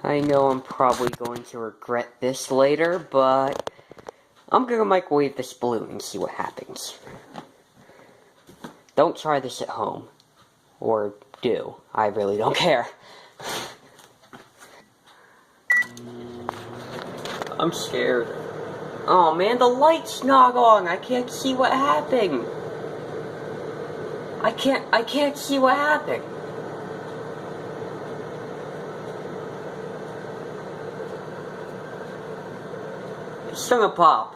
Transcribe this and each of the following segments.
I know I'm probably going to regret this later, but I'm gonna microwave this balloon and see what happens. Don't try this at home. Or do. I really don't care. I'm scared. Oh man, the light's not on. I can't see what happened. I can't see what happened. It's gonna pop.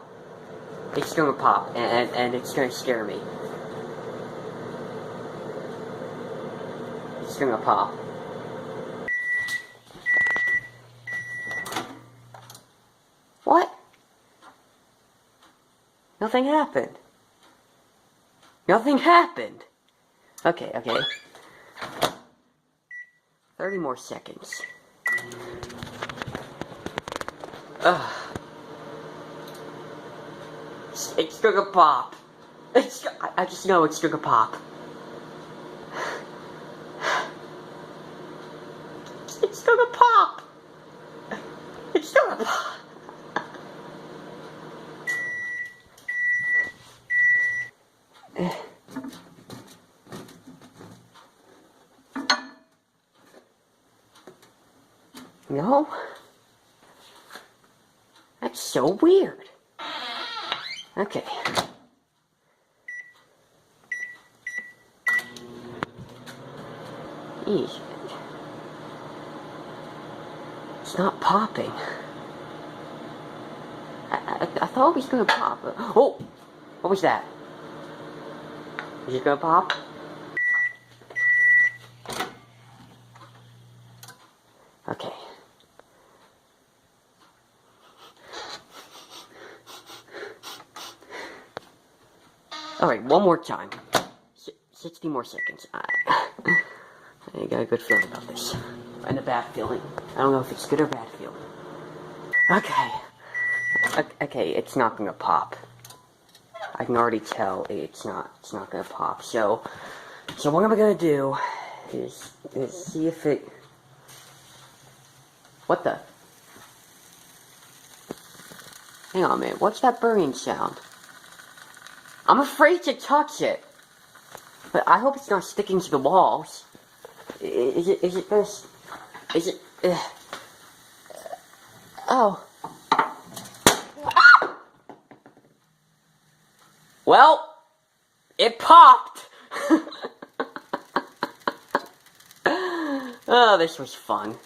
It's gonna pop, and it's gonna scare me. It's gonna pop. What? Nothing happened. Nothing happened. Okay. 30 more seconds. Ugh. It's gonna pop. I just know it's gonna pop. It's gonna pop. It's gonna pop. No? That's so weird. Okay. Eesh. It's not popping. I thought it was gonna pop. Oh! What was that? Is it gonna pop? Okay. Alright, one more time. 60 more seconds. I got a good feeling about this. And a bad feeling. I don't know if it's good or bad feeling. Okay, it's not gonna pop. I can already tell it's not gonna pop. So what I'm gonna do is see if it... What the? Hang on a minute, what's that burning sound? I'm afraid to touch it. But I hope it's not sticking to the walls. Is it this? Is it... Oh. Well, it popped! Oh, this was fun.